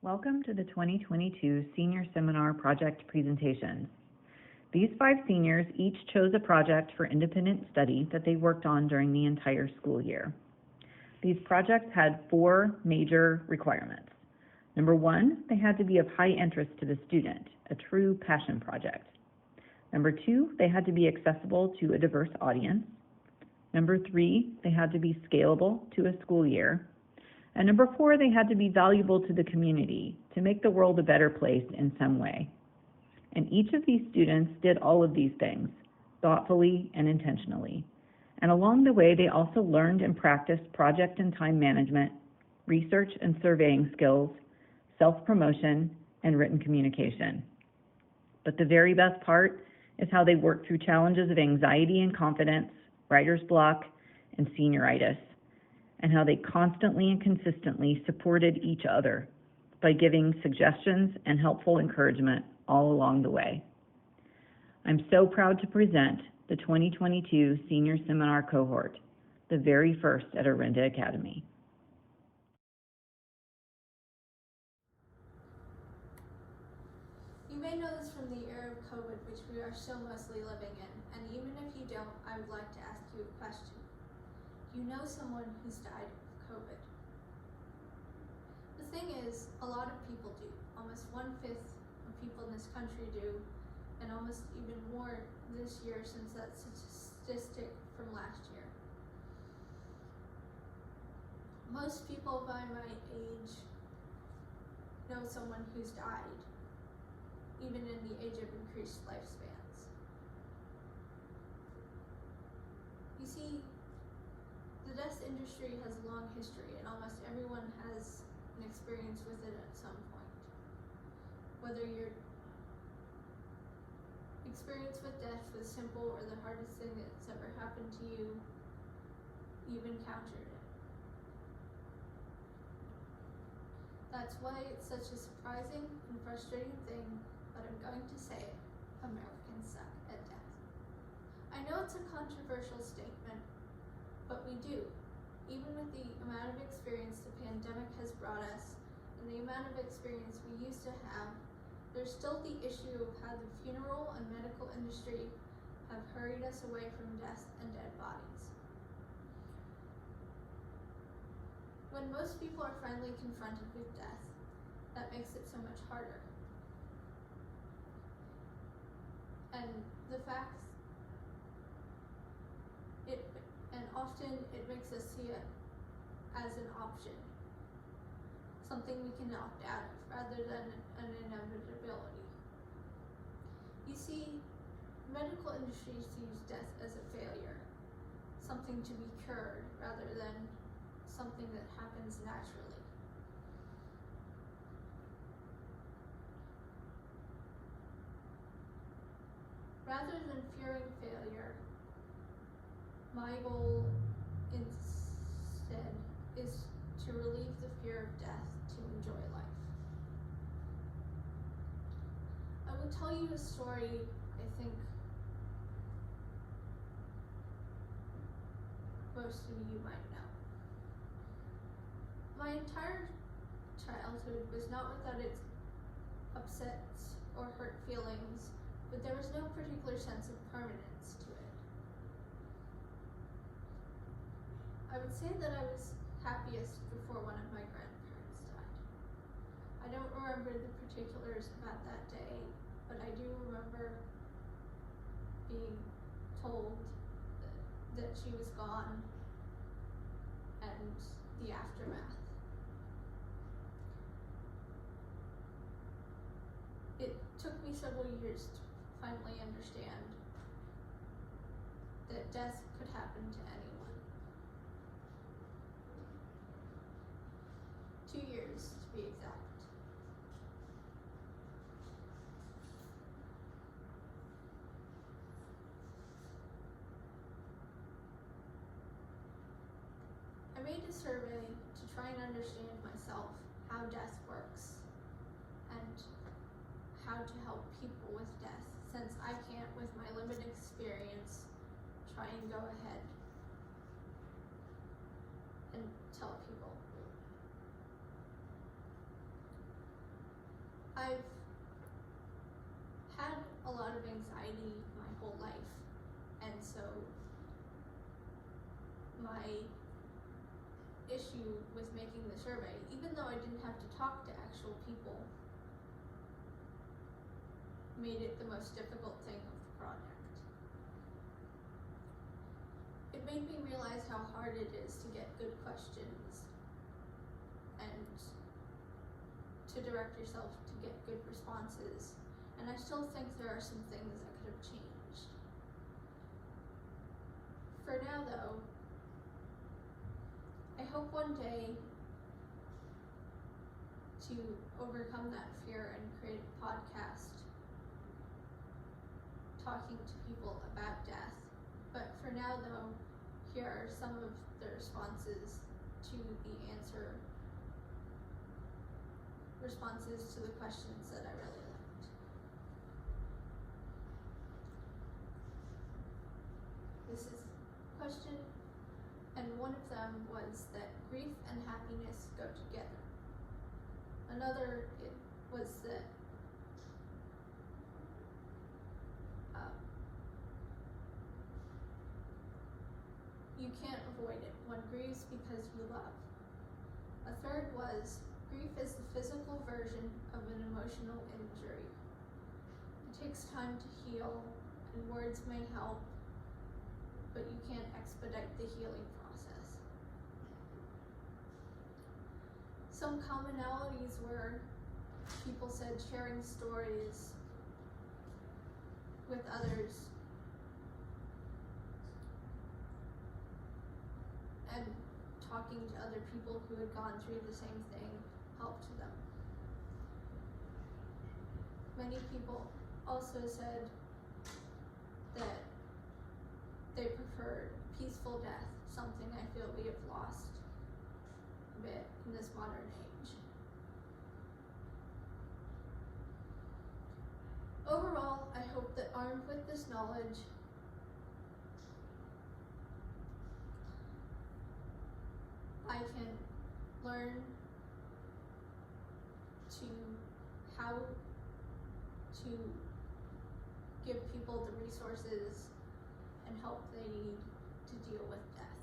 Welcome to the 2022 Senior Seminar Project presentations. These 5 seniors each chose a project for independent study that they worked on during the entire school year. These projects had 4 major requirements. Number 1, they had to be of high interest to the student, a true passion project. Number 2, they had to be accessible to a diverse audience. Number 3, they had to be scalable to a school year. And number 4, they had to be valuable to the community to make the world a better place in some way. And each of these students did all of these things, thoughtfully and intentionally. And along the way, they also learned and practiced project and time management, research and surveying skills, self-promotion, and written communication. But the very best part is how they worked through challenges of anxiety and confidence, writer's block, and senioritis, and how they constantly and consistently supported each other by giving suggestions and helpful encouragement all along the way. I'm so proud to present the 2022 Senior Seminar Cohort, the very first at Orinda Academy. You may know this from the era of COVID, which we are still mostly living in, and even if you don't, I would like to ask you a question. You know someone who's died of COVID. The thing is, a lot of people do. Almost 1/5 of people in this country do, and almost even more this year since that statistic from last year. Most people by my age know someone who's died, even in the age of increased lifespans. You see, the death industry has a long history, and almost everyone has an experience with it at some point. Whether your experience with death was simple or the hardest thing that's ever happened to you, you've encountered it. That's why it's such a surprising and frustrating thing, but I'm going to say it. Americans suck at death. I know it's a controversial statement, but we do. Even with the amount of experience the pandemic has brought us and the amount of experience we used to have, there's still the issue of how the funeral and medical industry have hurried us away from death and dead bodies. When most people are finally confronted with death, that makes it so much harder. And the facts, often it makes us see it as an option, something we can opt out of rather than an inevitability. You see, medical industry sees death as a failure, something to be cured rather than something that happens naturally. Rather than fearing failure, my goal instead is to relieve the fear of death to enjoy life. I will tell you a story I think most of you might know. My entire childhood was not without its upsets or hurt feelings, but there was no particular sense of permanence to it. I would say that I was happiest before one of my grandparents died. I don't remember the particulars about that day, but I do remember being told that she was gone and the aftermath. It took me several years to finally understand that death could happen to anyone. 2 years to be exact. I made a survey to try and understand myself, how death works, and how to help people with death, since I can't, with my limited experience, try and go ahead and tell people. I've had a lot of anxiety my whole life, and so my issue with making the survey, even though I didn't have to talk to actual people, made it the most difficult thing of the project. It made me realize how hard it is to get good questions and to direct yourself to get good responses, and I still think there are some things that could have changed. For now though, I hope one day to overcome that fear and create a podcast talking to people about death. But for now though, here are some of the responses to the questions that I really liked. This is a question, and one of them was that grief and happiness go together. Another was that you can't avoid it. One grieves because you love. A third was, grief is the physical version of an emotional injury. It takes time to heal, and words may help, but you can't expedite the healing process. Some commonalities were, people said, sharing stories with others and talking to other people who had gone through the same thing helped them. Many people also said that they preferred peaceful death, something I feel we have lost a bit in this modern age. Overall, I hope that armed with this knowledge, I can learn how to give people the resources and help they need to deal with death.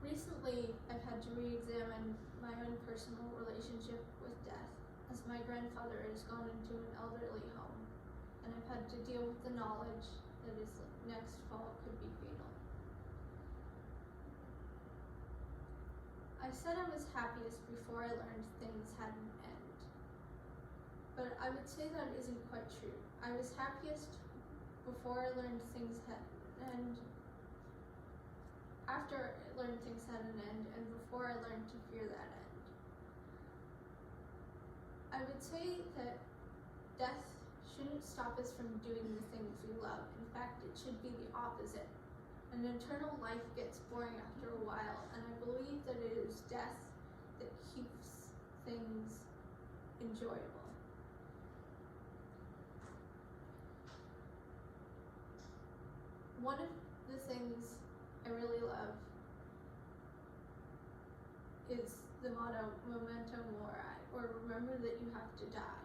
Recently, I've had to re-examine my own personal relationship with death, as my grandfather has gone into an elderly home, and I've had to deal with the knowledge that his next fall could be fatal. I said I was happiest before I learned things had an end, but I would say that isn't quite true. I was happiest before I learned things had an end, after I learned things had an end, and before I learned to fear that end. I would say that death shouldn't stop us from doing the things we love. In fact, it should be the opposite. An eternal life gets boring after a while, and I believe that it is death that keeps things enjoyable. One of the things I really love is the motto, Memento Mori, or remember that you have to die.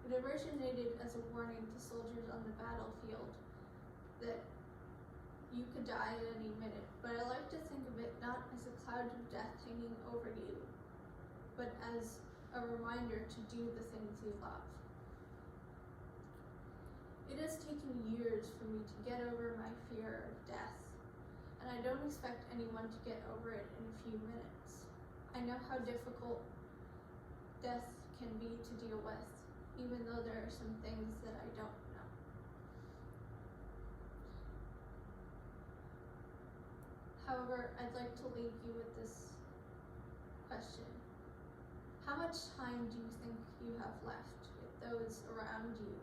It originated as a warning to soldiers on the battlefield that you could die at any minute, but I like to think of it not as a cloud of death hanging over you, but as a reminder to do the things you love. It has taken years for me to get over my fear of death, and I don't expect anyone to get over it in a few minutes. I know how difficult death can be to deal with, even though there are some things that I don't know. However, I'd like to leave you with this question. How much time do you think you have left with those around you?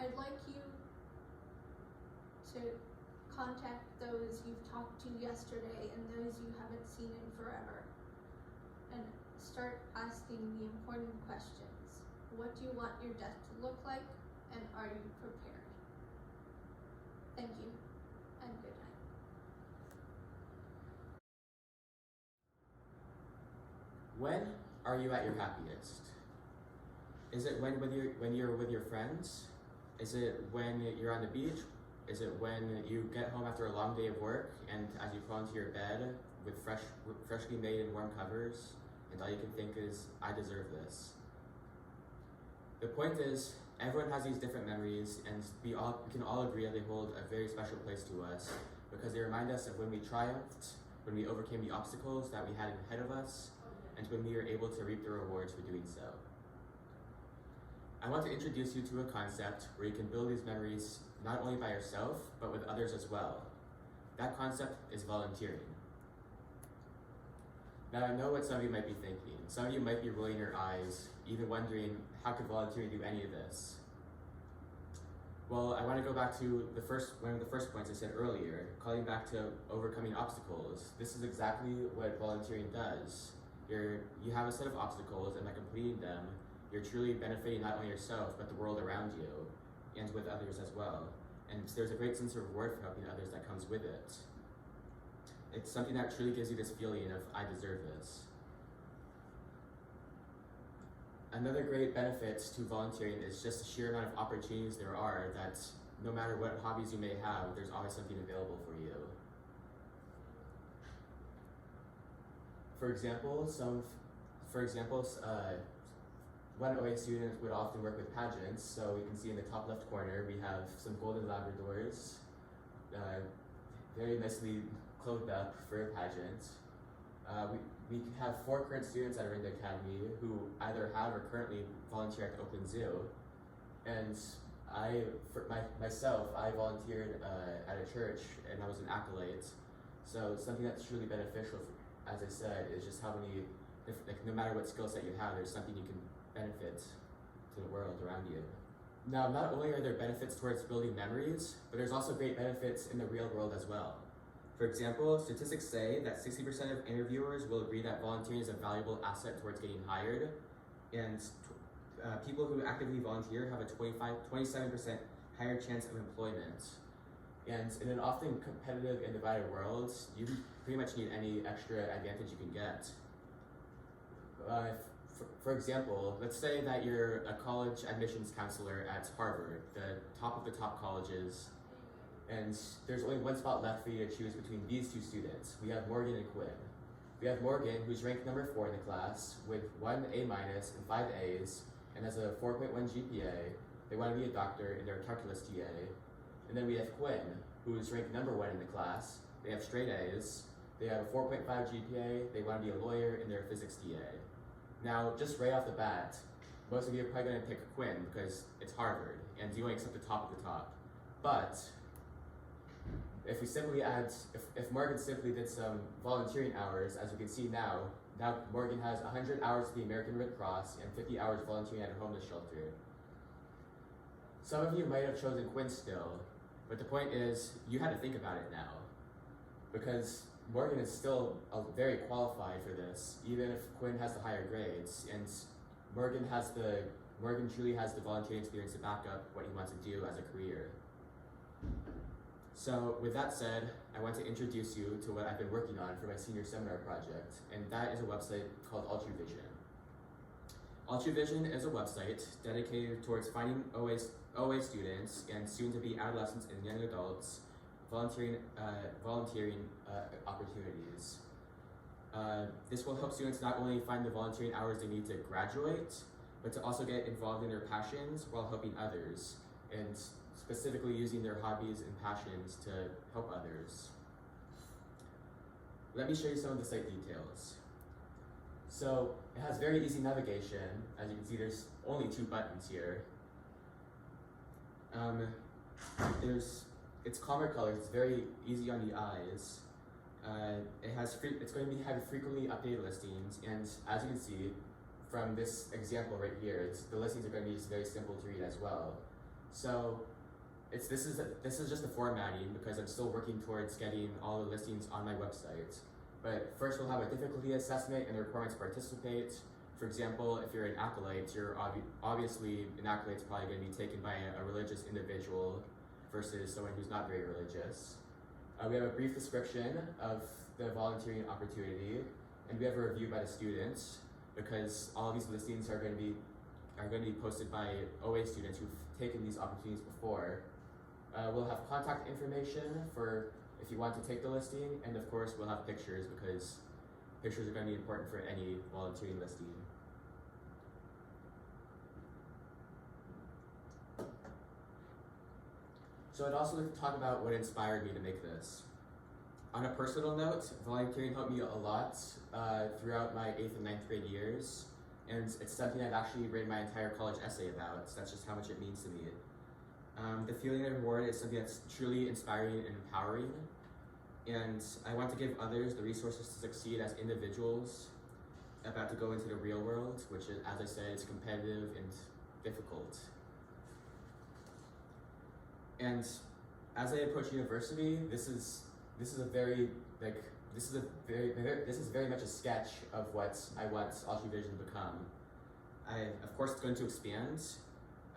I'd like you to contact those you've talked to yesterday and those you haven't seen in forever, and start asking the important questions. What do you want your death to look like, and are you prepared? Thank you. When are you at your happiest? Is it when you're with your friends? Is it when you're on the beach? Is it when you get home after a long day of work and as you crawl into your bed with freshly made and warm covers, and all you can think is, I deserve this? The point is, everyone has these different memories, and we can all agree that they hold a very special place to us because they remind us of when we triumphed, when we overcame the obstacles that we had ahead of us, and when we were able to reap the rewards for doing so. I want to introduce you to a concept where you can build these memories not only by yourself, but with others as well. That concept is volunteering. Now, I know what some of you might be thinking. Some of you might be rolling your eyes, even wondering, how could volunteering do any of this? Well, I want to go back to one of the first points I said earlier, calling back to overcoming obstacles. This is exactly what volunteering does. You have a set of obstacles, and by completing them, you're truly benefiting not only yourself, but the world around you, and with others as well. And there's a great sense of reward for helping others that comes with it. It's something that truly gives you this feeling of, I deserve this. Another great benefit to volunteering is just the sheer amount of opportunities there are that no matter what hobbies you may have, there's always something available for you. For example, one OA student would often work with pageants, so you can see in the top left corner we have some golden Labradors, very nicely clothed up for a pageant. We have 4 current students at Orinda Academy who either have or currently volunteer at the Oakland Zoo. And I volunteered at a church and I was an acolyte. So something that's truly beneficial, as I said, is just how many, no matter what skill set you have, there's something you can benefit to the world around you. Now, not only are there benefits towards building memories, but there's also great benefits in the real world as well. For example, statistics say that 60% of interviewers will agree that volunteering is a valuable asset towards getting hired, and people who actively volunteer have a 27% higher chance of employment. And in an often competitive and divided world, you pretty much need any extra advantage you can get. For example, let's say that you're a college admissions counselor at Harvard, the top of the top colleges, and there's only one spot left for you to choose between these 2 students. We have Morgan and Quinn. We have Morgan, who's ranked number 4 in the class with 1 A- and 5 A's, and has a 4.1 GPA. They want to be a doctor and they're a calculus TA. And then we have Quinn, who is ranked number 1 in the class. They have straight A's. They have a 4.5 GPA. They want to be a lawyer and they're a physics TA. Now, just right off the bat, most of you are probably going to pick Quinn because it's Harvard and you only accept the top of the top. But if we simply if Morgan simply did some volunteering hours, as you can see now Morgan has 100 hours at the American Red Cross and 50 hours volunteering at a homeless shelter. Some of you might have chosen Quinn still, but the point is, you had to think about it now. Because Morgan is still very qualified for this, even if Quinn has the higher grades, and Morgan truly has the volunteering experience to back up what he wants to do as a career. So with that said, I want to introduce you to what I've been working on for my senior seminar project, and that is a website called Ultravision. Ultravision is a website dedicated towards finding OA students and soon-to-be adolescents and young adults volunteering opportunities. This will help students not only find the volunteering hours they need to graduate, but to also get involved in their passions while helping others, and specifically using their hobbies and passions to help others. Let me show you some of the site details. So it has very easy navigation. As you can see, there's only 2 buttons here. It's calmer colors, it's very easy on the eyes. It's going to have frequently updated listings, and as you can see from this example right here, the listings are going to be just very simple to read as well. So this is just the formatting because I'm still working towards getting all the listings on my website. But first we'll have a difficulty assessment and the requirements to participate. For example, if you're an acolyte, obviously an acolyte's probably going to be taken by a religious individual versus someone who's not very religious. We have a brief description of the volunteering opportunity, and we have a review by the students. because all of these listings are going to be posted by OA students who've taken these opportunities before. We'll have contact information for if you want to take the listing, and of course we'll have pictures because pictures are going to be important for any volunteering listing. So I'd also like to talk about what inspired me to make this. On a personal note, volunteering helped me a lot throughout my 8th and 9th grade years, and it's something I've actually written my entire college essay about, so that's just how much it means to me. The feeling of reward is something that's truly inspiring and empowering, and I want to give others the resources to succeed as individuals about to go into the real world, which, as I said, is competitive and difficult. And as I approach university, this is very much a sketch of what I want Alshie Vision to become. Of course, it's going to expand.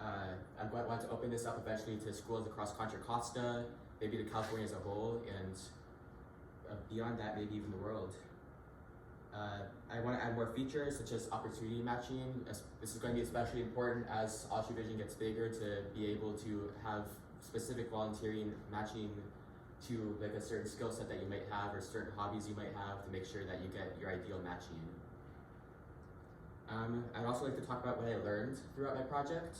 I want to open this up eventually to schools across Contra Costa, maybe to California as a whole, and beyond that, maybe even the world. I want to add more features such as opportunity matching. This is going to be especially important as Alshie Vision gets bigger, to be able to have specific volunteering matching to like a certain skill set that you might have or certain hobbies you might have to make sure that you get your ideal matching. I'd also like to talk about what I learned throughout my project.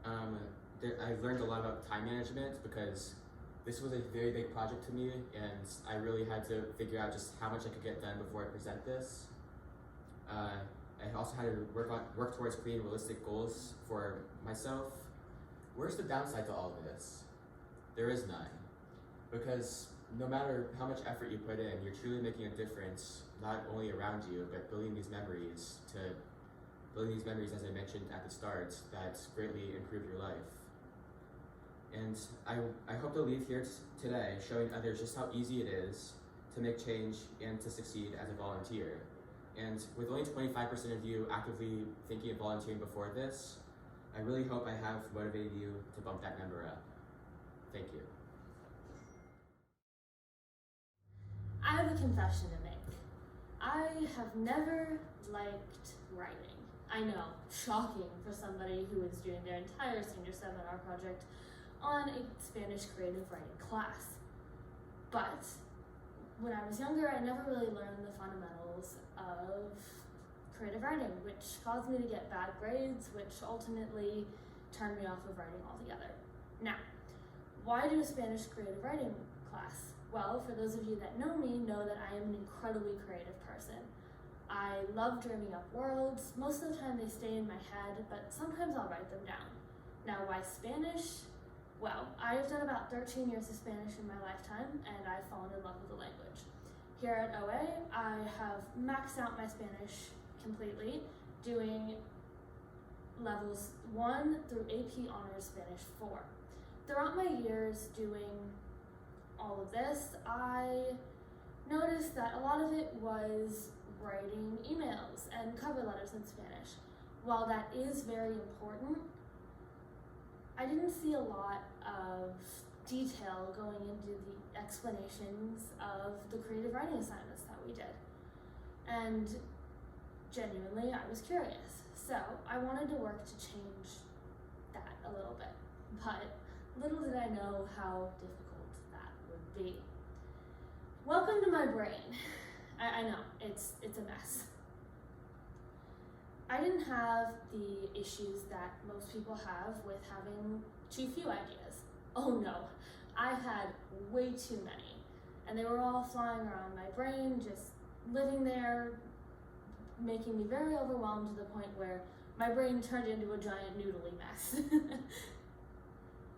I learned a lot about time management because this was a very big project to me, and I really had to figure out just how much I could get done before I present this. I also had to work towards creating realistic goals for myself. Where's the downside to all of this? There is none. Because no matter how much effort you put in, you're truly making a difference, not only around you, but building these memories, as I mentioned at the start, that greatly improve your life. And I hope to leave here today showing others just how easy it is to make change and to succeed as a volunteer. And with only 25% of you actively thinking of volunteering before this, I really hope I have motivated you to bump that number up. Thank you. I have a confession to make. I have never liked writing. I know, shocking for somebody who is doing their entire senior seminar project on a Spanish creative writing class. But when I was younger, I never really learned the fundamentals of creative writing, which caused me to get bad grades, which ultimately turned me off of writing altogether. Now, why do a Spanish creative writing class? Well, for those of you that know me, know that I am an incredibly creative person. I love dreaming up worlds. Most of the time they stay in my head, but sometimes I'll write them down. Now, why Spanish? Well, I have done about 13 years of Spanish in my lifetime, and I've fallen in love with the language. Here at OA, I have maxed out my Spanish completely, doing levels 1 through AP Honors Spanish 4. Throughout my years doing all of this, I noticed that a lot of it was writing emails and cover letters in Spanish. While that is very important, I didn't see a lot of detail going into the explanations of the creative writing assignments that we did. And genuinely, I was curious. So I wanted to work to change that a little bit. But little did I know how difficult that would be. Welcome to my brain. I know, it's a mess. I didn't have the issues that most people have with having too few ideas. Oh no, I had way too many. And they were all flying around my brain, just living there, making me very overwhelmed to the point where my brain turned into a giant noodly mess.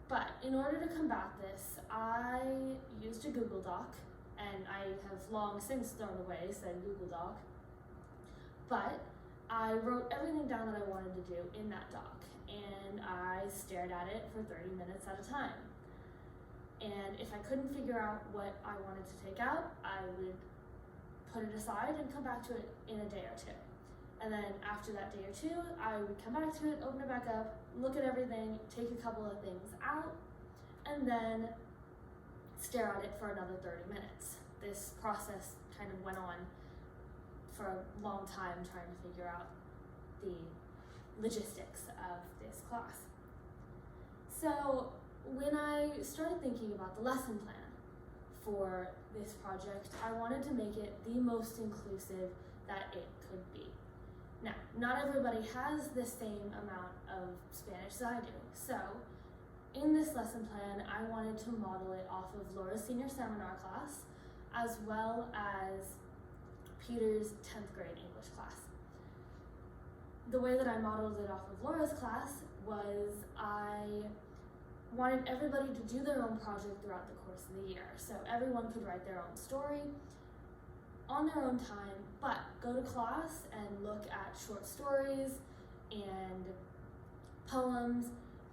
But in order to combat this, I used a Google Doc, and I have long since thrown away said Google Doc. But I wrote everything down that I wanted to do in that doc, and I stared at it for 30 minutes at a time. And if I couldn't figure out what I wanted to take out, I would put it aside and come back to it in a day or two. And then after that day or two, I would come back to it, open it back up, look at everything, take a couple of things out, and then stare at it for another 30 minutes. This process kind of went on for a long time trying to figure out the logistics of this class. So when I started thinking about the lesson plan for this project, I wanted to make it the most inclusive that it could be. Now, not everybody has the same amount of Spanish as I do, so in this lesson plan, I wanted to model it off of Laura's senior seminar class, as well as Peter's 10th grade English class. The way that I modeled it off of Laura's class was I wanted everybody to do their own project throughout the course of the year. So everyone could write their own story on their own time, but go to class and look at short stories and poems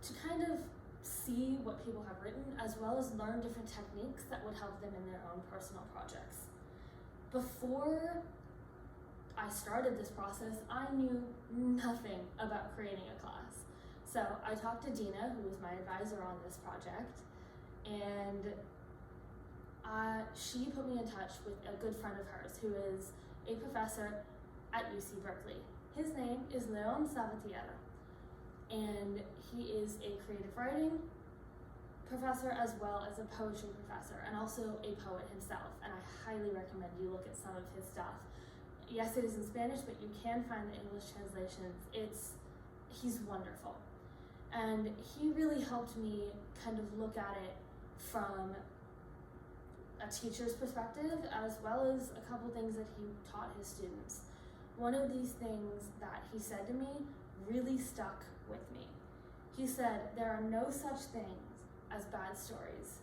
to kind of see what people have written, as well as learn different techniques that would help them in their own personal projects. Before I started this process, I knew nothing about creating a class. So I talked to Dina, who was my advisor on this project, and she put me in touch with a good friend of hers who is a professor at UC Berkeley. His name is Leon Sabatier, and he is a creative writing professor as well as a poetry professor, and also a poet himself, and I highly recommend you look at some of his stuff. Yes, it is in Spanish, but you can find the English translations. He's wonderful. And he really helped me kind of look at it from a teacher's perspective, as well as a couple things that he taught his students. One of these things that he said to me really stuck with me. He said, there are no such things as bad stories,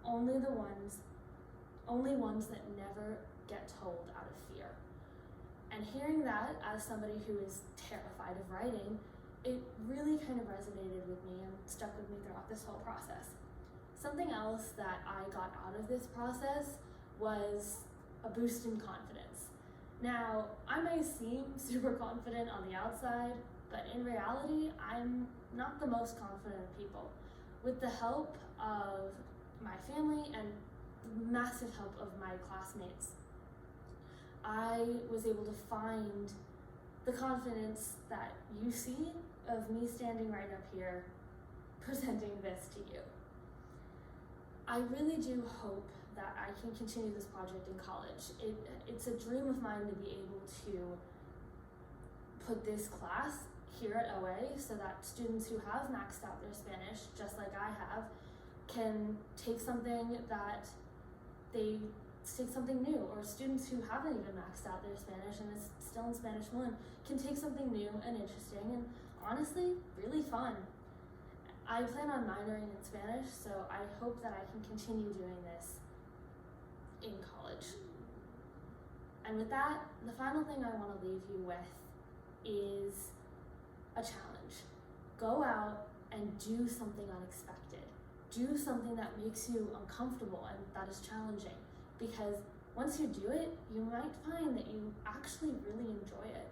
only ones that never get told out of fear. And hearing that as somebody who is terrified of writing, it really kind of resonated with me and stuck with me throughout this whole process. Something else that I got out of this process was a boost in confidence. Now, I may seem super confident on the outside, but in reality, I'm not the most confident of people. With the help of my family and the massive help of my classmates, I was able to find the confidence that you see of me standing right up here presenting this to you. I really do hope that I can continue this project in college. It's a dream of mine to be able to put this class here at OA so that students who have maxed out their Spanish, just like I have, can take something new, or students who haven't even maxed out their Spanish and is still in Spanish 1 can take something new and interesting and honestly really fun. I plan on minoring in Spanish, so I hope that I can continue doing this in college. And with that, the final thing I want to leave you with is a challenge. Go out and do something unexpected. Do something that makes you uncomfortable and that is challenging, because once you do it, you might find that you actually really enjoy it.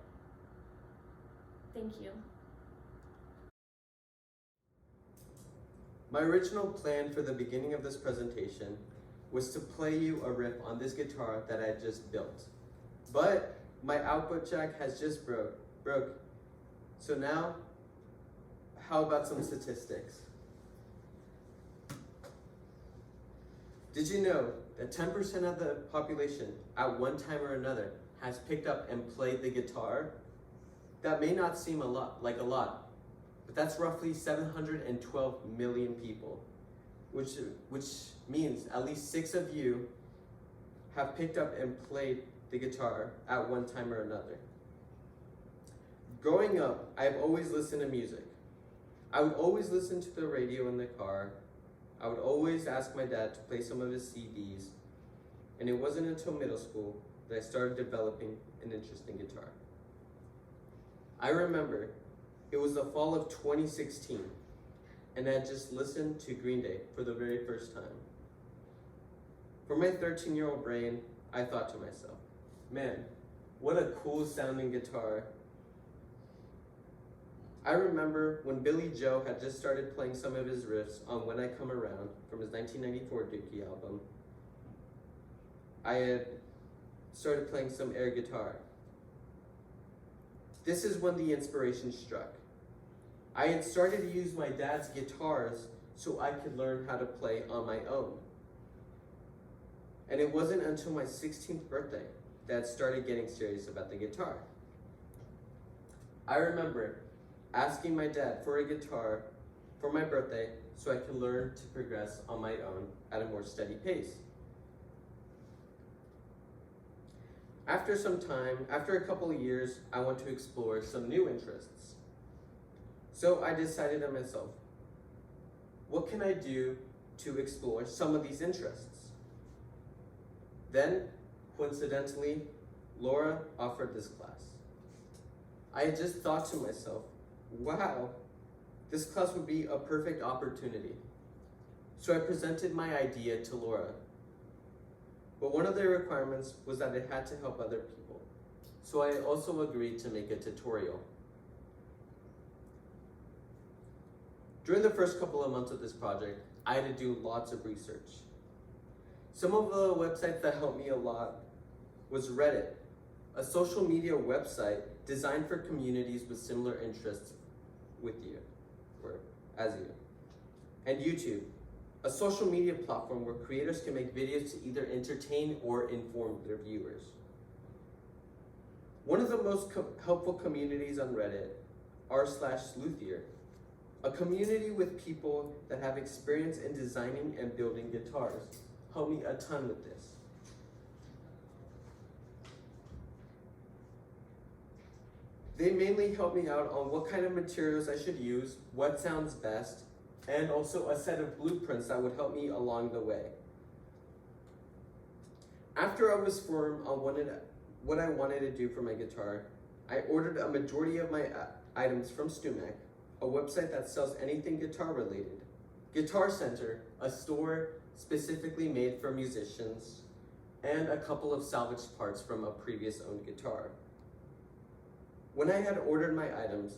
Thank you. My original plan for the beginning of this presentation was to play you a riff on this guitar that I just built. But my output jack has just broke. So now, how about some statistics? Did you know that 10% of the population at one time or another has picked up and played the guitar? That may not seem like a lot, but that's roughly 712 million people, which means at least 6 of you have picked up and played the guitar at one time or another. Growing up, I've always listened to music. I would always listen to the radio in the car. I would always ask my dad to play some of his CDs, and it wasn't until middle school that I started developing an interest in guitar. I remember it was the fall of 2016, and I had just listened to Green Day for the very first time. For my 13-year-old brain, I thought to myself, man, what a cool sounding guitar. I remember when Billy Joe had just started playing some of his riffs on When I Come Around from his 1994 Dookie album. I had started playing some air guitar, This is when the inspiration struck. I had started to use my dad's guitars so I could learn how to play on my own. And it wasn't until my 16th birthday that I started getting serious about the guitar. I remember asking my dad for a guitar for my birthday so I could learn to progress on my own at a more steady pace. After some time, after a couple of years, I want to explore some new interests. So I decided to myself, what can I do to explore some of these interests? Then, coincidentally, Laura offered this class. I had just thought to myself, wow, this class would be a perfect opportunity. So I presented my idea to Laura. But one of the requirements was that it had to help other people. So I also agreed to make a tutorial. During the first couple of months of this project, I had to do lots of research. Some of the websites that helped me a lot was Reddit, a social media website designed for communities with similar interests with you, or as you. And YouTube, a social media platform where creators can make videos to either entertain or inform their viewers. One of the most helpful communities on Reddit, r/Sluthier, a community with people that have experience in designing and building guitars, helped me a ton with this. They mainly helped me out on what kind of materials I should use, what sounds best, and also a set of blueprints that would help me along the way. After I was firm on what I wanted to do for my guitar, I ordered a majority of my items from StuMac, a website that sells anything guitar related. Guitar Center, a store specifically made for musicians, and a couple of salvaged parts from a previous owned guitar. When I had ordered my items,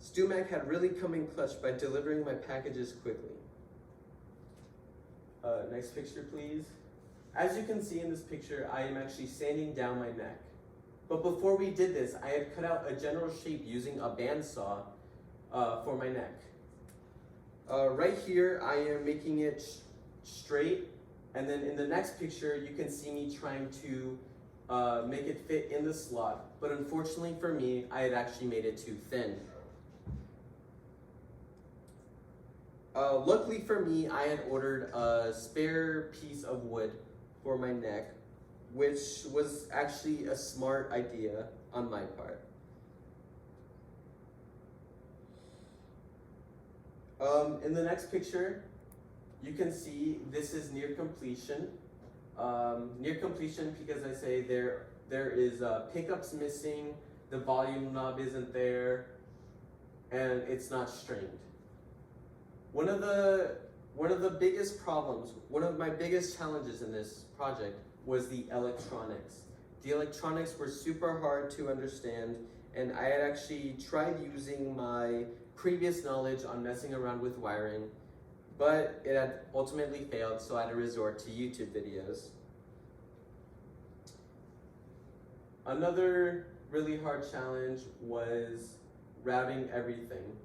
StuMac had really come in clutch by delivering my packages quickly. Next picture, please. As you can see in this picture, I am actually sanding down my neck. But before we did this, I had cut out a general shape using a bandsaw for my neck. Right here, I am making it straight, and then in the next picture, you can see me trying to make it fit in the slot, but unfortunately for me, I had actually made it too thin. Luckily for me, I had ordered a spare piece of wood for my neck, which was actually a smart idea on my part. In the next picture, you can see this is near completion. Near completion because I say there is pickups missing, the volume knob isn't there, and it's not stringed. One of the biggest problems, one of my biggest challenges in this project was the electronics. The electronics were super hard to understand, and I had actually tried using my previous knowledge on messing around with wiring, but it had ultimately failed, so I had to resort to YouTube videos. Another really hard challenge was routing everything.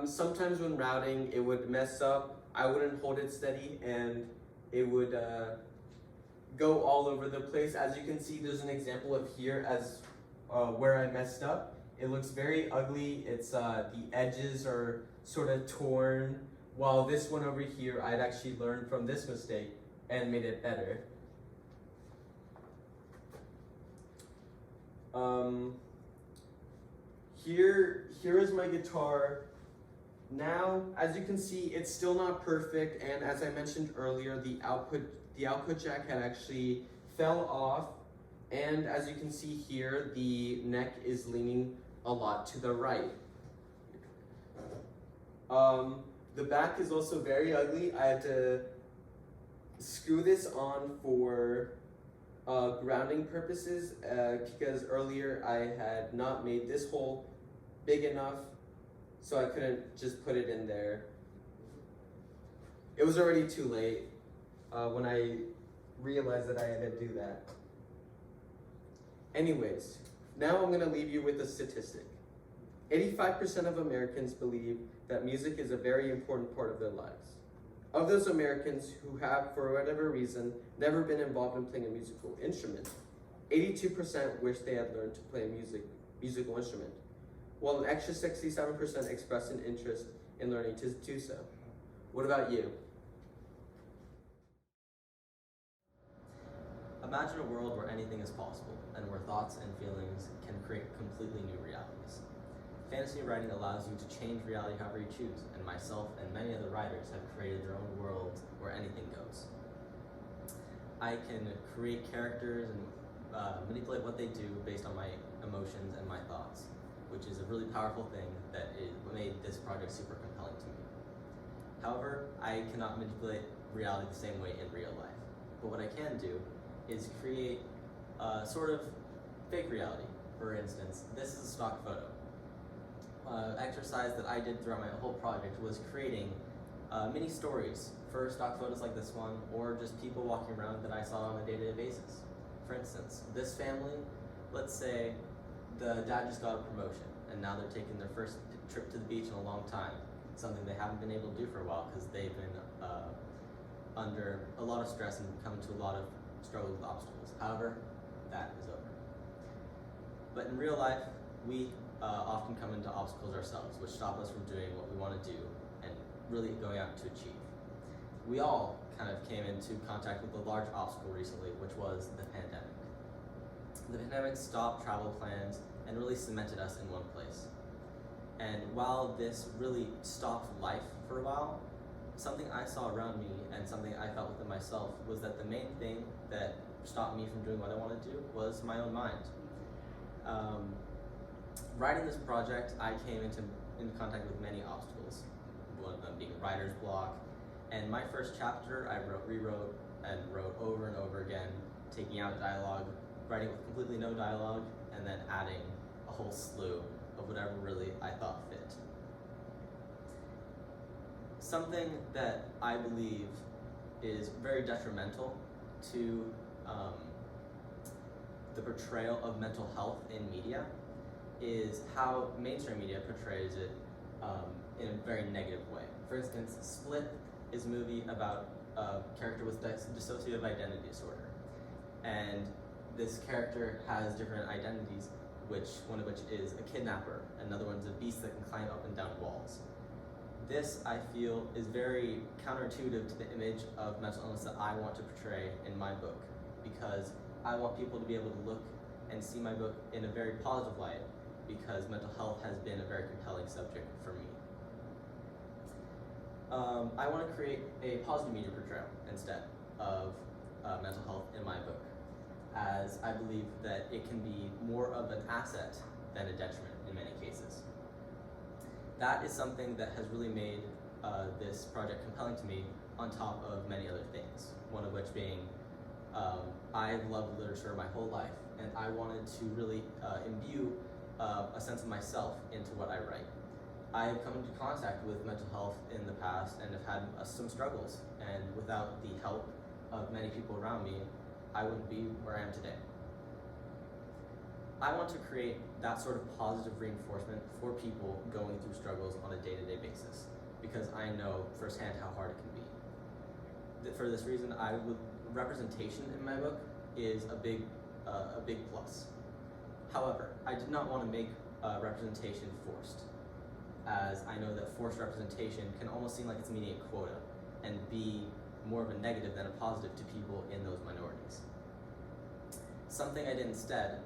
Sometimes when routing, it would mess up, I wouldn't hold it steady, and it would go all over the place. As you can see, there's an example of here as where I messed up. It looks very ugly. It's the edges are sort of torn, while this one over here, I'd actually learned from this mistake and made it better. Here is my guitar. Now, as you can see, it's still not perfect, and as I mentioned earlier, the output jack had actually fell off, and as you can see here, the neck is leaning a lot to the right. The back is also very ugly. I had to screw this on for grounding purposes because earlier I had not made this hole big enough, so I couldn't just put it in there. It was already too late when I realized that I had to do that. Anyways, Now I'm going to leave you with a statistic. 85% of Americans believe that music is a very important part of their lives. Of those Americans who have, for whatever reason, never been involved in playing a musical instrument, 82% wish they had learned to play a musical instrument, while an extra 67% expressed an interest in learning to do so. What about you? Imagine a world where anything is possible, and where thoughts and feelings can create completely new realities. Fantasy writing allows you to change reality however you choose, and myself and many other writers have created their own world where anything goes. I can create characters and manipulate what they do based on my emotions and my thoughts, which is a really powerful thing that made this project super compelling to me. However, I cannot manipulate reality the same way in real life, but what I can do is create a sort of fake reality. For instance, this is a stock photo. Exercise that I did throughout my whole project was creating mini stories for stock photos like this one, or just people walking around that I saw on a day-to-day basis. For instance, this family, let's say the dad just got a promotion and now they're taking their first trip to the beach in a long time, something they haven't been able to do for a while because they've been under a lot of stress and come to a lot of struggles with obstacles. However, that is over. But in real life, we often come into obstacles ourselves, which stop us from doing what we want to do and really going out to achieve. We all kind of came into contact with a large obstacle recently, which was the pandemic. The pandemic stopped travel plans and really cemented us in one place. And while this really stopped life for a while, something I saw around me and something I felt within myself was that the main thing that stopped me from doing what I wanted to do was my own mind. Writing this project, I came into contact with many obstacles, one of them being writer's block. And my first chapter, I rewrote and wrote over and over again, taking out dialogue, writing with completely no dialogue, and then adding a whole slew of whatever really I thought fit. Something that I believe is very detrimental to the portrayal of mental health in media is how mainstream media portrays it in a very negative way. For instance, Split is a movie about a character with dissociative identity disorder. And this character has different identities, one of which is a kidnapper, another one's a beast that can climb up and down walls. This, I feel, is very counterintuitive to the image of mental illness that I want to portray in my book, because I want people to be able to look and see my book in a very positive light, because mental health has been a very compelling subject for me. I want to create a positive media portrayal instead of mental health in my book, as I believe that it can be more of an asset than a detriment in many cases. That is something that has really made this project compelling to me, on top of many other things, one of which being I've loved literature my whole life, and I wanted to really imbue a sense of myself into what I write. I have come into contact with mental health in the past and have had some struggles, and without the help of many people around me, I wouldn't be where I am today. I want to create that sort of positive reinforcement for people going through struggles on a day-to-day basis, because I know firsthand how hard it can be. For this reason, representation in my book is a big plus. However, I did not want to make representation forced, as I know that forced representation can almost seem like it's meeting a quota and be more of a negative than a positive to people in those minorities. Something I did instead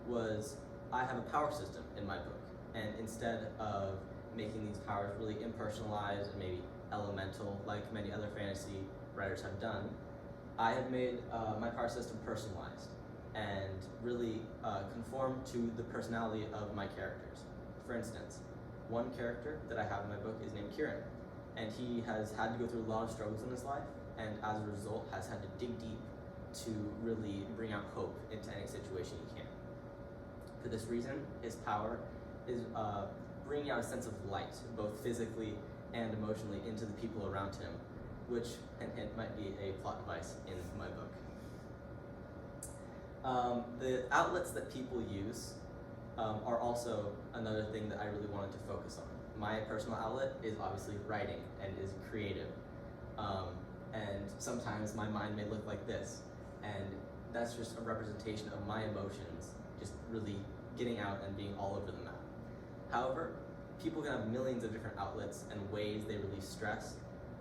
was I have a power system in my book, and instead of making these powers really impersonalized and maybe elemental like many other fantasy writers have done, I have made my power system personalized and really conform to the personality of my characters. For instance, one character that I have in my book is named Kieran, and he has had to go through a lot of struggles in his life, and as a result has had to dig deep to really bring out hope into any situation he can. For this reason, his power is bringing out a sense of light, both physically and emotionally, into the people around him, which, hint hint, might be a plot device in my book. The outlets that people use are also another thing that I really wanted to focus on. My personal outlet is obviously writing and is creative. And sometimes my mind may look like this, and that's just a representation of my emotions, just really getting out and being all over the map. However, people can have millions of different outlets and ways they release stress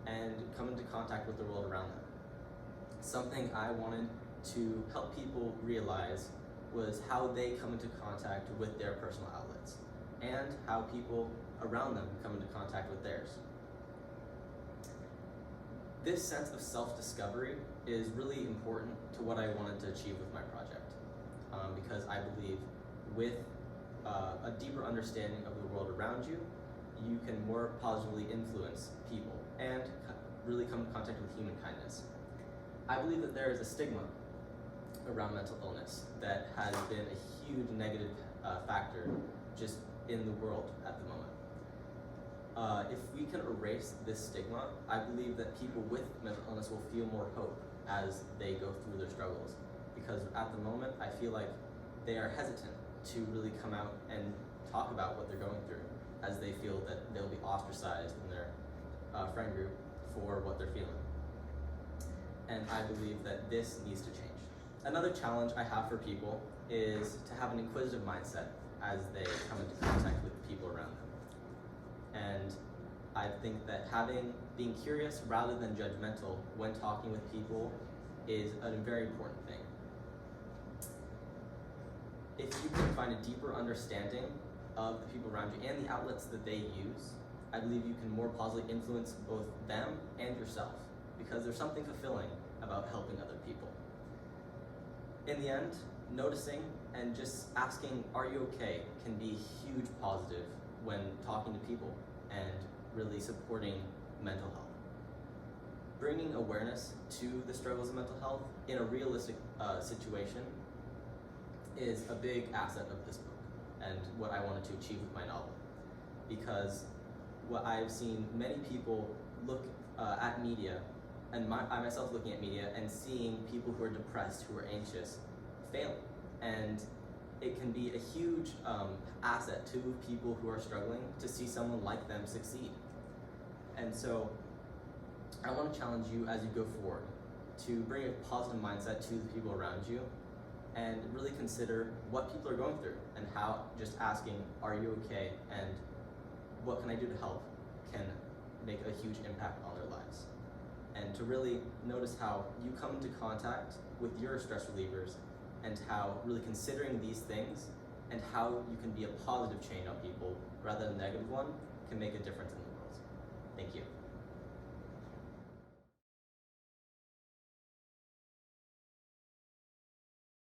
and come into contact with the world around them. Something I wanted to help people realize was how they come into contact with their personal outlets and how people around them come into contact with theirs. This sense of self-discovery is really important to what I wanted to achieve with my project, because I believe with a deeper understanding of the world around you, you can more positively influence people and really come in contact with human kindness. I believe that there is a stigma around mental illness that has been a huge negative factor just in the world at the moment. If we can erase this stigma, I believe that people with mental illness will feel more hope as they go through their struggles. Because at the moment, I feel like they are hesitant to really come out and talk about what they're going through, as they feel that they'll be ostracized in their friend group for what they're feeling. And I believe that this needs to change. Another challenge I have for people is to have an inquisitive mindset as they come into contact with the people around them. And I think that being curious rather than judgmental when talking with people is a very important thing. If you can find a deeper understanding of the people around you and the outlets that they use, I believe you can more positively influence both them and yourself, because there's something fulfilling about helping other people. In the end, noticing and just asking, "Are you okay?" can be a huge positive when talking to people and really supporting mental health. Bringing awareness to the struggles of mental health in a realistic situation is a big asset of this book and what I wanted to achieve with my novel. Because what I've seen many people look at media, and I myself looking at media and seeing people who are depressed, who are anxious, failing. And it can be a huge asset to people who are struggling to see someone like them succeed. And so I want to challenge you as you go forward to bring a positive mindset to the people around you and really consider what people are going through and how just asking, "Are you okay?" and "What can I do to help?" can make a huge impact on their lives. And to really notice how you come into contact with your stress relievers and how really considering these things and how you can be a positive change on people rather than a negative one can make a difference in the world. Thank you.